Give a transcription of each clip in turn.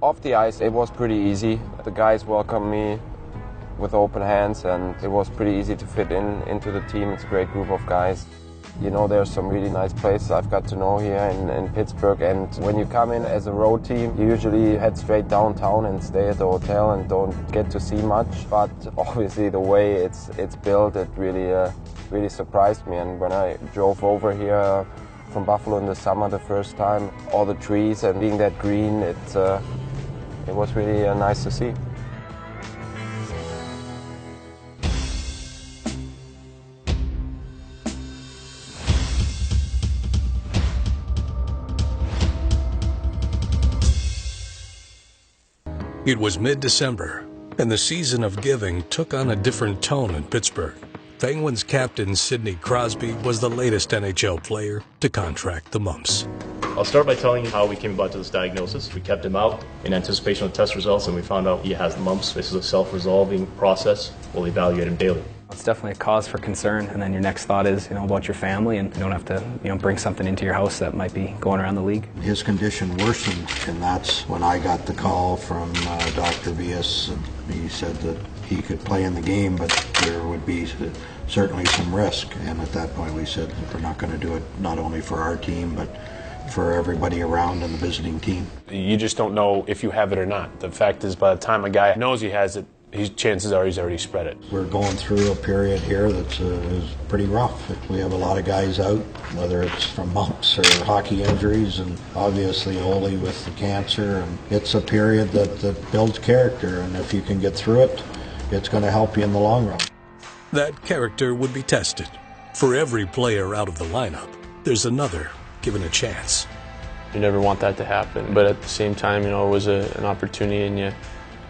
Off the ice, it was pretty easy. The guys welcomed me with open hands, and it was pretty easy to fit into the team. It's a great group of guys. You know, there's some really nice places I've got to know here in Pittsburgh, and when you come in as a road team, you usually head straight downtown and stay at the hotel and don't get to see much. But obviously the way it's built, it really surprised me. And when I drove over here from Buffalo in the summer the first time, all the trees and being that green, it was really nice to see. It was mid-December, and the season of giving took on a different tone in Pittsburgh. Penguins captain Sidney Crosby was the latest NHL player to contract the mumps. I'll start by telling you how we came about to this diagnosis. We kept him out in anticipation of test results, and we found out he has the mumps. This is a self-resolving process. We'll evaluate him daily. It's definitely a cause for concern, and then your next thought is, about your family, and you don't have to, bring something into your house that might be going around the league. His condition worsened, and that's when I got the call from Dr. Vias. He said that he could play in the game, but there would be certainly some risk. And at that point, we said we're not going to do it not only for our team, but for everybody around in the visiting team. You just don't know if you have it or not. The fact is, by the time a guy knows he has it, chances are he's already spread it. We're going through a period here that is pretty rough. We have a lot of guys out, whether it's from mumps or hockey injuries, and obviously Ole with the cancer. And it's a period that builds character, and if you can get through it, it's going to help you in the long run. That character would be tested. For every player out of the lineup, there's another given a chance. You never want that to happen, but at the same time, it was an opportunity, and you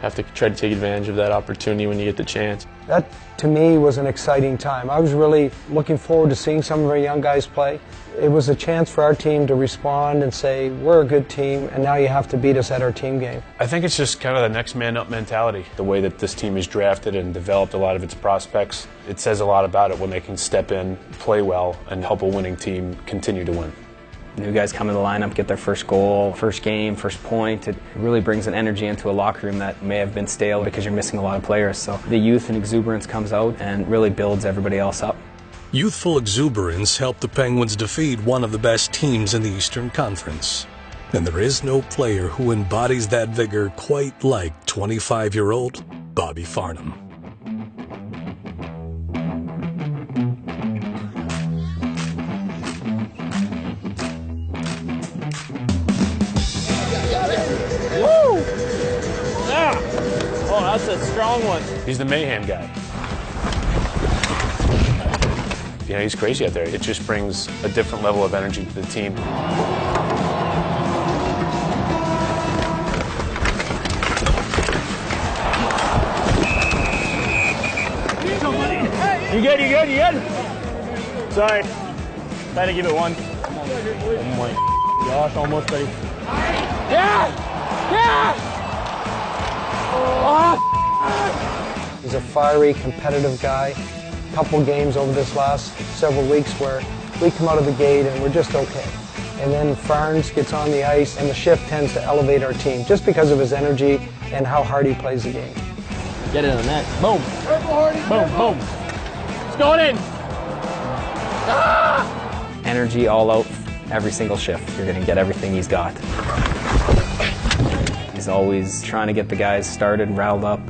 have to try to take advantage of that opportunity when you get the chance. That, to me, was an exciting time. I was really looking forward to seeing some of our young guys play. It was a chance for our team to respond and say, we're a good team, and now you have to beat us at our team game. I think it's just kind of the next man up mentality. The way that this team is drafted and developed a lot of its prospects, it says a lot about it when they can step in, play well, and help a winning team continue to win. New guys come in the lineup, get their first goal, first game, first point. It really brings an energy into a locker room that may have been stale because you're missing a lot of players. So the youth and exuberance comes out and really builds everybody else up. Youthful exuberance helped the Penguins defeat one of the best teams in the Eastern Conference. And there is no player who embodies that vigor quite like 25-year-old Bobby Farnham. That's a strong one. He's the mayhem guy. He's crazy out there. It just brings a different level of energy to the team. You good? Sorry. Had to give it one. Oh my gosh, almost ready. Yeah! He's a fiery, competitive guy. A couple games over this last several weeks where we come out of the gate and we're just okay. And then Farns gets on the ice and the shift tends to elevate our team just because of his energy and how hard he plays the game. Get it in the net. Boom. Boom, boom. It's going in. Energy all out every single shift. You're going to get everything he's got. He's always trying to get the guys started, riled up,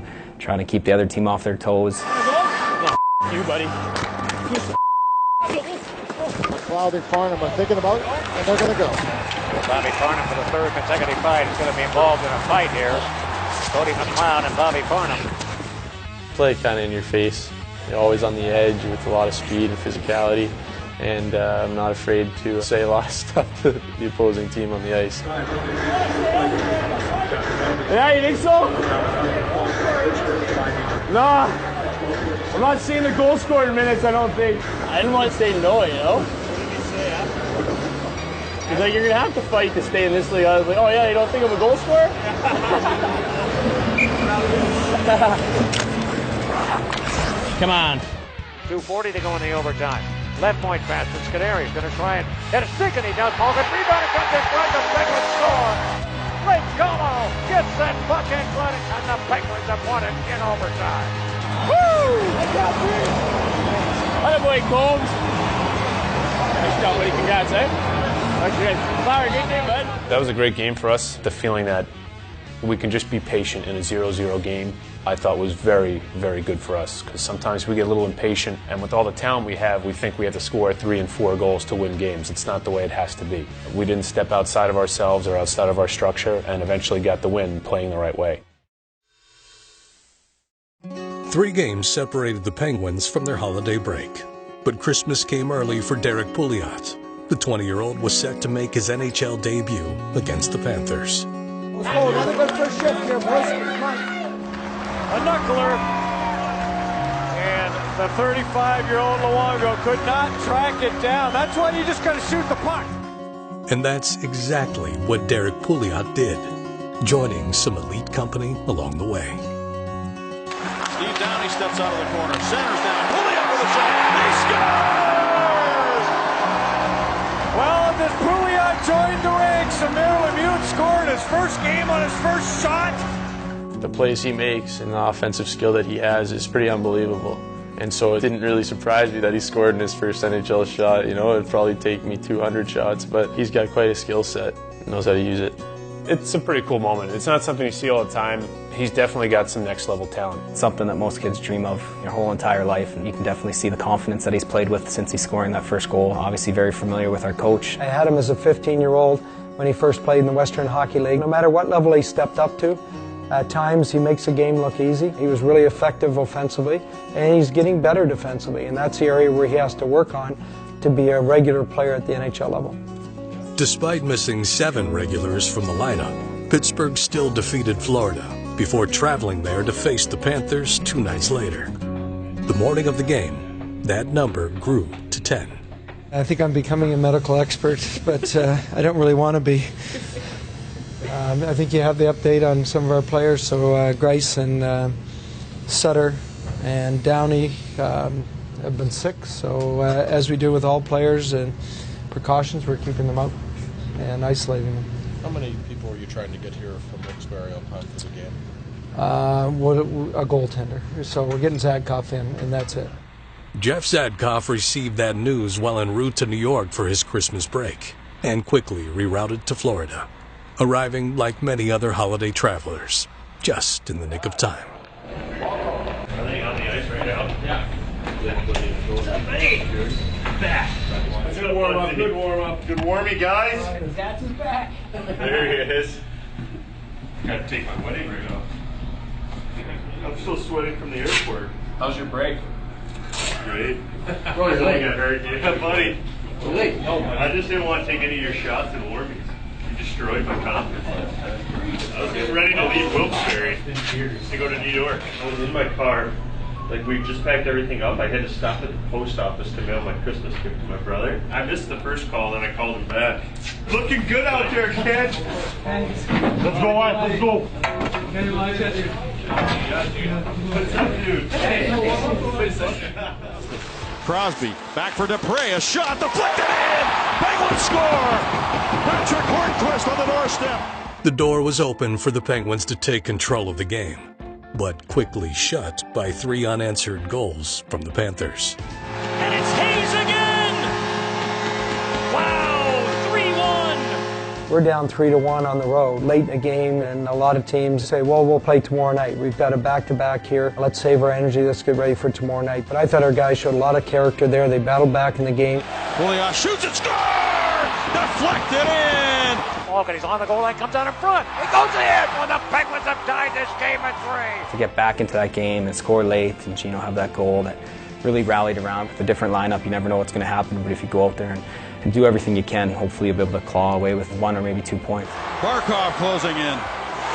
trying to keep the other team off their toes. You, buddy. Bobby Farnham are thinking about it, and they're going to go. Bobby Farnham for the third consecutive fight is going to be involved in a fight here. Cody McLeod and Bobby Farnham. Play kind of in your face. You're always on the edge with a lot of speed and physicality. And I'm not afraid to say a lot of stuff to the opposing team on the ice. Yeah, you think so? Nah. I'm not seeing the goal scoring minutes, I don't think. I didn't want to say no, He's like, you're going to have to fight to stay in this league. I was like, oh yeah, you don't think I'm a goal scorer? Come on. 2:40 to go in the overtime. Left point pass to Scuderi's going to try and hit a stick, and he does. Ball gets rebounded, comes in front, the Penguins score. Blake Golo gets that puck in front, and the Penguins have won it in overtime. Woo! Atta boy, Combs. Nice job, buddy. Congrats, eh? Okay. Flower, good game, bud. That was a great game for us. The feeling that we can just be patient in a 0-0 game, I thought was very, very good for us, because sometimes we get a little impatient, and with all the talent we have, we think we have to score 3 and 4 goals to win games. It's not the way it has to be. We didn't step outside of ourselves or outside of our structure, and eventually got the win playing the right way. 3 games separated the Penguins from their holiday break, but Christmas came early for Derek Pouliot. The 20-year-old was set to make his NHL debut against the Panthers. Let's go, another good first shift here, boys. Come on. A knuckler. And the 35-year-old Luongo could not track it down. That's why you just got to shoot the puck. And that's exactly what Derek Pouliot did, joining some elite company along the way. Steve Downey steps out of the corner, centers down, Pouliot with a shot, he scores! Well, as Pouliot joined the ranks, Amir Lemieux scored his first game on his first shot. The plays he makes and the offensive skill that he has is pretty unbelievable. And so it didn't really surprise me that he scored in his first NHL shot. You know, it'd probably take me 200 shots, but he's got quite a skill set, knows how to use it. It's a pretty cool moment. It's not something you see all the time. He's definitely got some next level talent. It's something that most kids dream of their whole entire life, and you can definitely see the confidence that he's played with since he's scoring that first goal. Obviously very familiar with our coach. I had him as a 15-year-old when he first played in the Western Hockey League. No matter what level he stepped up to, at times he makes the game look easy. He was really effective offensively, and he's getting better defensively, and that's the area where he has to work on to be a regular player at the NHL level. Despite missing 7 regulars from the lineup, Pittsburgh still defeated Florida before traveling there to face the Panthers 2 nights later. The morning of the game, that number grew to 10. I think I'm becoming a medical expert, but I don't really want to be. I think you have the update on some of our players, so Grice and Sutter and Downey have been sick, so as we do with all players and precautions, we're keeping them out and isolating them. How many people were you trying to get here from Wilkes-Barre on time for the game? A goaltender. So we're getting Zadkoff in, and that's it. Jeff Zadkoff received that news while en route to New York for his Christmas break and quickly rerouted to Florida, arriving like many other holiday travelers, just in the nick of time. Are they on the ice right now? Yeah. Back. Good warm up, good warm up. Good warmy, guys. That's his back. There he is. Gotta take my wedding ring off. I'm still sweating from the airport. How's your break? Great. Bro, your leg got hurt. Yeah, buddy. I just didn't want to take any of your shots in Warmies. You destroyed my confidence. I was getting ready to leave Wilkes-Barre to go to New York. I was in my car. Like, we just packed everything up. I had to stop at the post office to mail my Christmas gift to my brother. I missed the first call, then I called him back. Looking good out there, kid. Let's go, Wyatt. Let's go. What's up, dude? Crosby back for Dupre, a shot deflected in! Penguins score! Patrick Hornquist on the doorstep. The door was open for the Penguins to take control of the game, but quickly shut by 3 unanswered goals from the Panthers. And it's Hayes again! Wow, 3-1! We're down 3-1 on the road late in the game, and a lot of teams say, well, we'll play tomorrow night. We've got a back-to-back here. Let's save our energy. Let's get ready for tomorrow night. But I thought our guys showed a lot of character there. They battled back in the game. Pouliot shoots and scores! Deflected in! Malkin, he's on the goal line, comes out in front. He goes in when the Penguins have tied this game at 3. To get back into that game and score late and have that goal that really rallied around. With a different lineup, you never know what's going to happen, but if you go out there and do everything you can, hopefully you'll be able to claw away with 1 or maybe 2 points. Barkov closing in.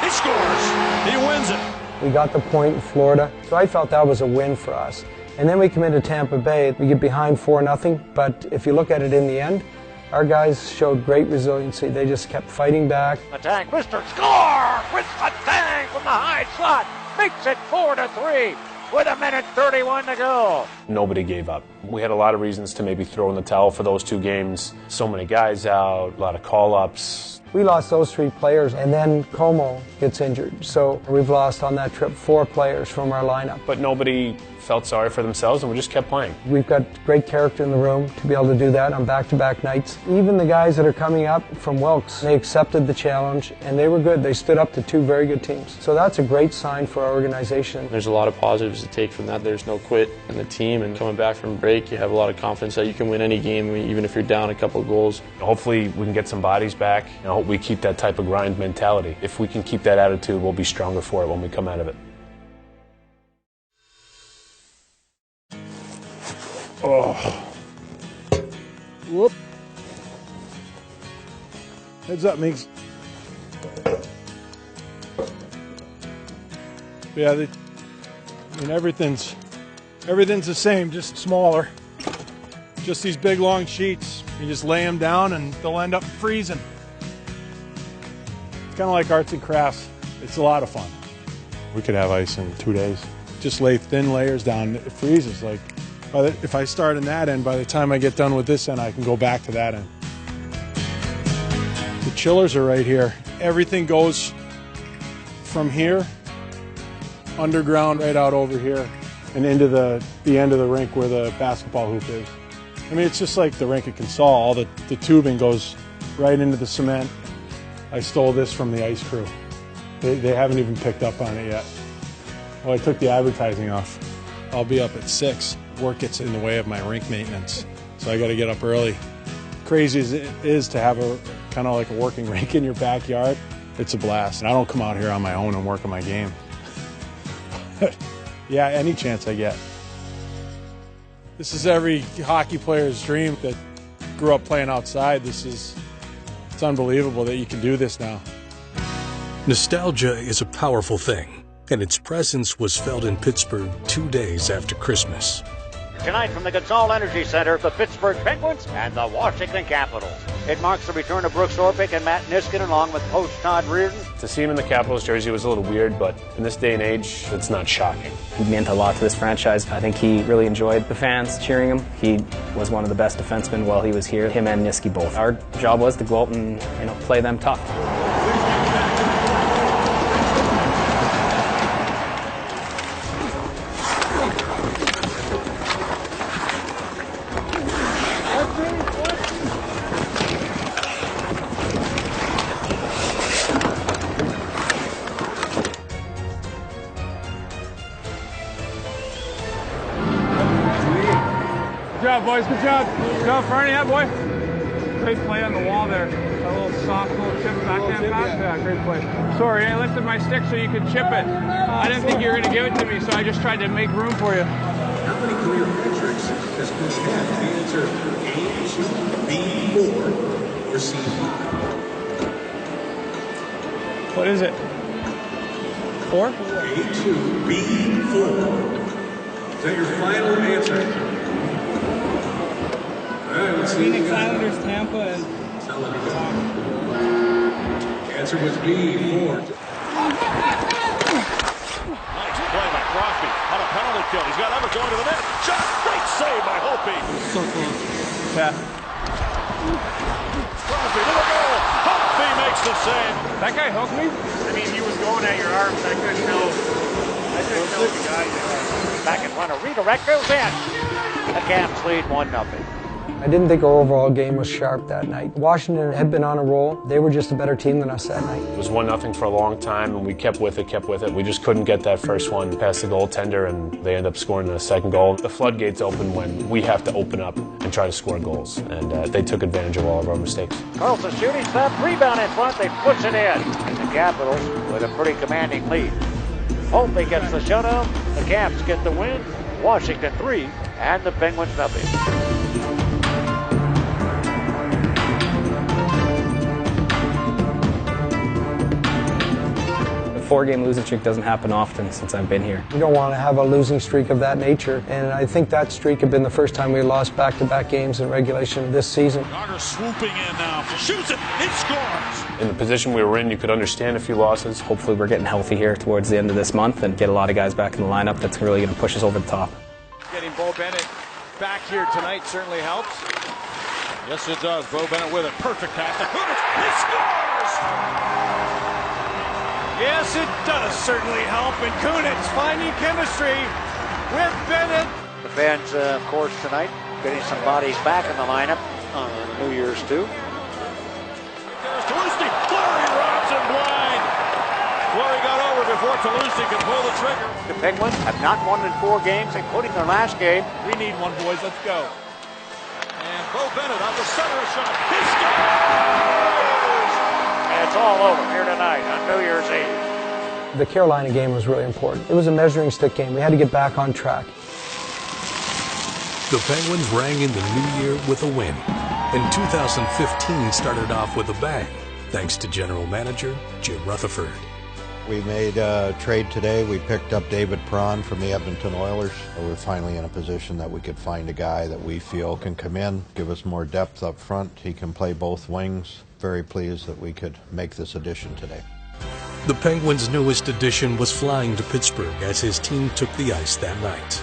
He scores! He wins it! We got the point in Florida, so I felt that was a win for us. And then we come into Tampa Bay, we get behind 4-0, but if you look at it in the end, our guys showed great resiliency. They just kept fighting back. Letang, Mr. Score! With Letang from the high slot, makes it 4-3 with 1:31 to go. Nobody gave up. We had a lot of reasons to maybe throw in the towel for those 2 games. So many guys out, a lot of call-ups. We lost those 3 players, and then Como gets injured. So we've lost on that trip 4 players from our lineup. But nobody felt sorry for themselves, and we just kept playing. We've got great character in the room to be able to do that on back-to-back nights. Even the guys that are coming up from Wilkes, they accepted the challenge, and they were good. They stood up to 2 very good teams. So that's a great sign for our organization. There's a lot of positives to take from that. There's no quit in the team, and coming back from break, you have a lot of confidence that you can win any game, even if you're down a couple of goals. Hopefully we can get some bodies back. I hope we keep that type of grind mentality. If we can keep that attitude, we'll be stronger for it when we come out of it. Oh. Whoop. Heads up, Meeks. Yeah, I mean, everything's the same, just smaller. Just these big long sheets. You just lay them down and they'll end up freezing. It's kind of like arts and crafts. It's a lot of fun. We could have ice in 2 days. Just lay thin layers down, it freezes. Like, if I start in that end, by the time I get done with this end, I can go back to that end. The chillers are right here. Everything goes from here, underground, right out over here, and into the end of the rink where the basketball hoop is. I mean, it's just like the rink at Consol. All the tubing goes right into the cement. I stole this from the ice crew. They haven't even picked up on it yet. Well, I took the advertising off. I'll be up at 6. Work gets in the way of my rink maintenance, so I got to get up early. Crazy as it is to have a kind of like a working rink in your backyard, it's a blast. And I don't come out here on my own and work on my game. Yeah, any chance I get. This is every hockey player's dream that grew up playing outside. It's unbelievable that you can do this now. Nostalgia is a powerful thing, and its presence was felt in Pittsburgh 2 days after Christmas. Tonight from the Consol Energy Center, the Pittsburgh Penguins and the Washington Capitals. It marks the return of Brooks Orpik and Matt Niskanen along with coach Todd Reardon. To see him in the Capitals jersey was a little weird, but in this day and age, it's not shocking. He meant a lot to this franchise. I think he really enjoyed the fans cheering him. He was one of the best defensemen while he was here, him and Niski both. Our job was to go out and play them tough. Good job, boys. Good job. Good job, Fernie. Yeah, boy. Great play on the wall there. A little soft little chip backhand pass. Yeah, great play. Sorry, I lifted my stick so you could chip it. I didn't think you were going to give it to me, so I just tried to make room for you. How many career metrics does Chris have? The answer A2, B4, or C5? What is it? 4? A2, B4. Is that your final answer? All right, let's see. Phoenix Islanders, Tampa, and answer was B4. Nice play by Crosby on a penalty kill. He's got Emma going to the net. Shot! Great save by Hopi. So close. Yeah. Crosby to the goal. Hopi makes the save. That guy hooked me? I mean, he was going at your arms. I couldn't know. I couldn't know the guy. Back in front of redirect goes in. The Caps lead 1-0. I didn't think our overall game was sharp that night. Washington had been on a roll. They were just a better team than us that night. It was 1-0 for a long time, and we kept with it. We just couldn't get that first one past the goaltender, and they end up scoring the second goal. The floodgates open when we have to open up and try to score goals, and they took advantage of all of our mistakes. Carlson shooting stop, rebound in front, they push it in. The Capitals with a pretty commanding lead. Hopi gets the shutout, the Caps get the win, Washington 3, and the Penguins 0. A 4-game losing streak doesn't happen often since I've been here. You don't want to have a losing streak of that nature, and I think that streak had been the first time we lost back-to-back games in regulation this season. Yager swooping in now, shoots it, it scores! In the position we were in, you could understand a few losses. Hopefully we're getting healthy here towards the end of this month and get a lot of guys back in the lineup that's really going to push us over the top. Getting Bo Bennett back here tonight certainly helps. Yes, it does. Bo Bennett with it. Perfect pass to Kunitz. He scores! Yes, it does certainly help. And Kunitz finding chemistry with Bennett. The fans, of course, tonight getting some bodies back in the lineup on New Year's too. There's Toulouse. Fleury robs him blind. Fleury got over before Toulouse could pull the trigger. The Penguins have not won in 4 games, including their last game. We need one, boys. Let's go. And Bo Bennett on the center shot. He scores! And it's all over here tonight on New Year's Eve. The Carolina game was really important. It was a measuring stick game. We had to get back on track. The Penguins rang in the new year with a win, and 2015 started off with a bang, thanks to General Manager Jim Rutherford. We made a trade today. We picked up David Perron from the Edmonton Oilers. We're finally in a position that we could find a guy that we feel can come in, give us more depth up front. He can play both wings. Very pleased that we could make this addition today. The Penguins' newest addition was flying to Pittsburgh as his team took the ice that night.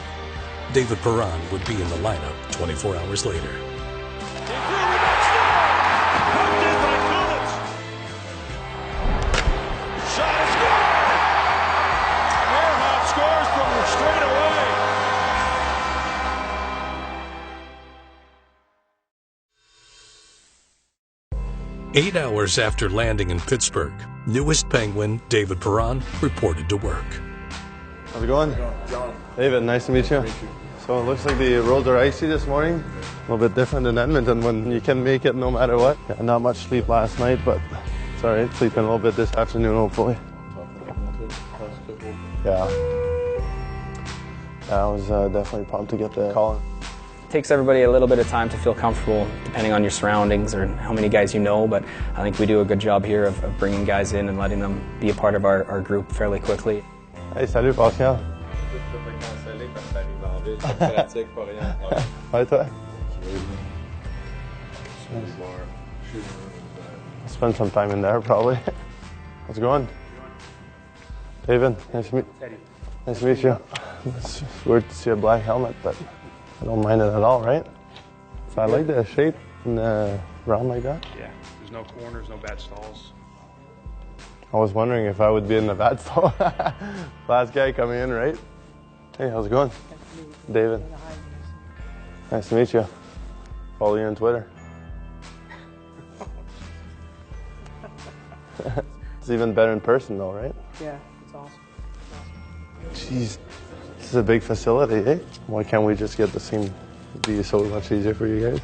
David Perron would be in the lineup 24 hours later. Shot is good! Earhart scores from straight away. Eight hours after landing in Pittsburgh, newest Penguin David Perron reported to work. How's it going? David, nice to meet you. So it looks like the roads are icy this morning. A little bit different than Edmonton when you can make it no matter what. Yeah, not much sleep last night, but it's all right. Sleeping a little bit this afternoon, hopefully. Yeah. I was definitely pumped to get the call. It takes everybody a little bit of time to feel comfortable, depending on your surroundings or how many guys you know, but I think we do a good job here of bringing guys in and letting them be a part of our group fairly quickly. Hey, salut Pascal. Ouais, toi? Spend some time in there, probably. How's it going? David, nice to meet you. It's weird to see a black helmet, but I don't mind it at all, right? So I like the shape and the round like that. Yeah, there's no corners, no bad stalls. I was wondering if I would be in the bad stall. Last guy coming in, right? Hey, how's it going? David. Nice to meet you. Follow you on Twitter. It's even better in person though, right? Yeah, it's awesome. Jeez, this is a big facility, eh? Why can't we just get the same? It'd be so much easier for you guys.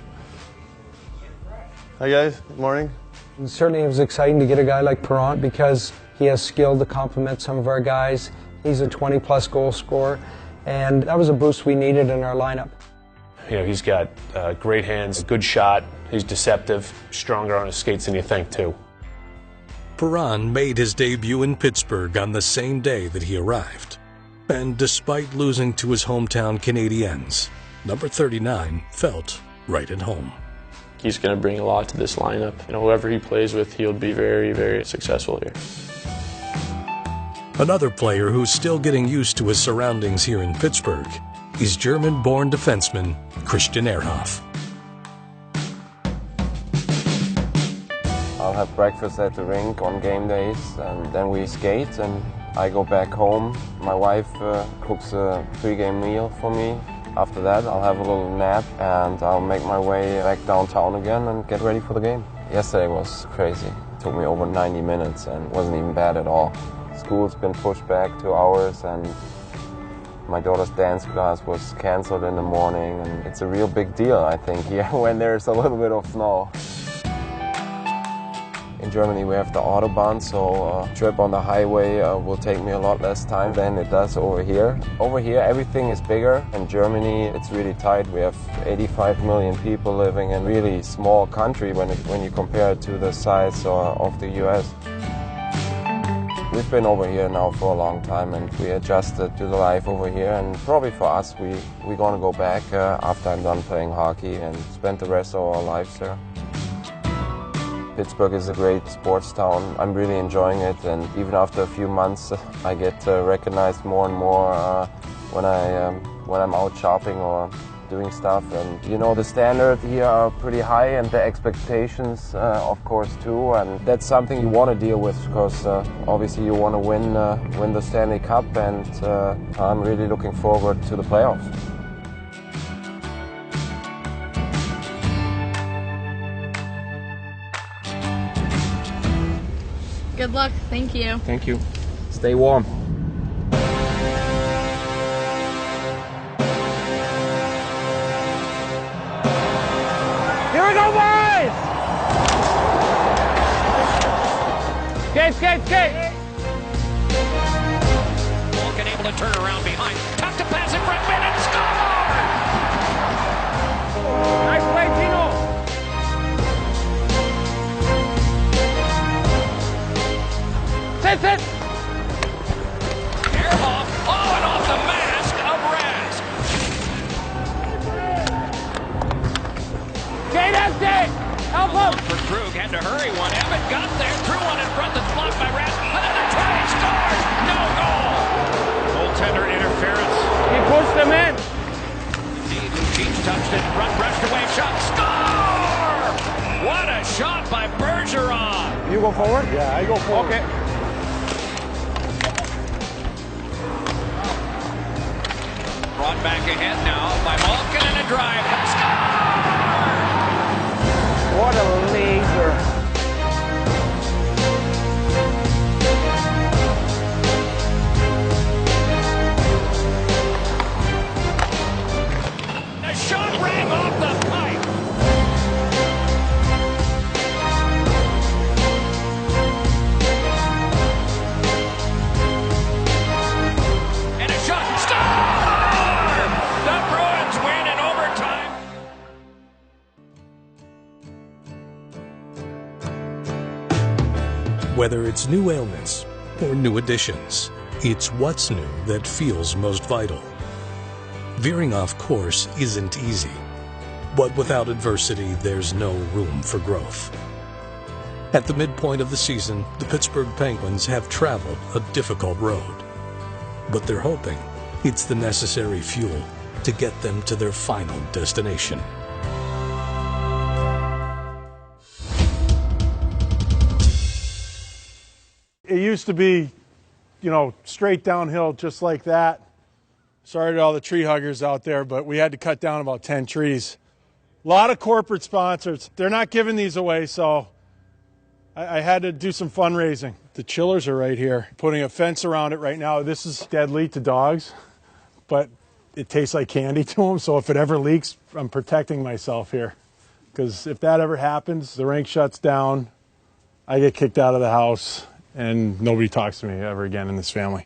Hi guys, good morning. And certainly it was exciting to get a guy like Perron because he has skill to complement some of our guys. He's a 20-plus goal scorer, and that was a boost we needed in our lineup. You know, he's got great hands, good shot, he's deceptive, stronger on his skates than you think, too. Perron made his debut in Pittsburgh on the same day that he arrived. And despite losing to his hometown Canadiens, number 39 felt right at home. He's going to bring a lot to this lineup. You know, whoever he plays with, he'll be very, very successful here. Another player who's still getting used to his surroundings here in Pittsburgh is German-born defenseman Christian Ehrhoff. I'll have breakfast at the rink on game days, and then we skate, and I go back home. My wife cooks a pre-game meal for me. After that, I'll have a little nap, and I'll make my way back downtown again and get ready for the game. Yesterday was crazy. It took me over 90 minutes and wasn't even bad at all. School's been pushed back 2 hours, and my daughter's dance class was canceled in the morning, and it's a real big deal, I think, here when there's a little bit of snow. In Germany we have the Autobahn, so a trip on the highway will take me a lot less time than it does over here. Over here everything is bigger. In Germany it's really tight. We have 85 million people living in a really small country when you compare it to the size of the US. We've been over here now for a long time, and we adjusted to the life over here, and probably for us we're going to go back after I'm done playing hockey and spend the rest of our lives there. Pittsburgh is a great sports town. I'm really enjoying it, and even after a few months I get recognized more and more when I'm out shopping or doing stuff. And you know, the standards here are pretty high, and the expectations, of course, too. And that's something you want to deal with, because obviously you want to win the Stanley Cup, and I'm really looking forward to the playoffs. Good luck. Thank you. Thank you. Stay warm. Here we go, boys! Skate, skate, skate! Malkin able to turn around behind. Tough to pass in front, and score! Nice play, Tino! Sit, sit! Airhoff, oh, and off the mask of Rask. Skate, skate! Help him! For Krug, had to hurry one. Evan got there, threw one in front that's blocked by Rask. Another try, scored! No goal! Goaltender interference. He pushed him in. Keats touched it, run brushed away, shot, score! What a shot by Bergeron! You go forward? Yeah, I go forward. Okay. Brought back ahead now by Malkin and a drive. Score! What a laser. The shot rang off the pipe. And a shot. Score! The Bruins win in overtime. Whether it's new ailments or new additions, it's what's new that feels most vital. Veering off course isn't easy, but without adversity, there's no room for growth. At the midpoint of the season, the Pittsburgh Penguins have traveled a difficult road, but they're hoping it's the necessary fuel to get them to their final destination. It used to be, you know, straight downhill just like that. Sorry to all the tree huggers out there, but we had to cut down about 10 trees. A lot of corporate sponsors. They're not giving these away, so I had to do some fundraising. The chillers are right here. Putting a fence around it right now. This is deadly to dogs, but it tastes like candy to them, so if it ever leaks, I'm protecting myself here. Because if that ever happens, the rink shuts down, I get kicked out of the house, and nobody talks to me ever again in this family.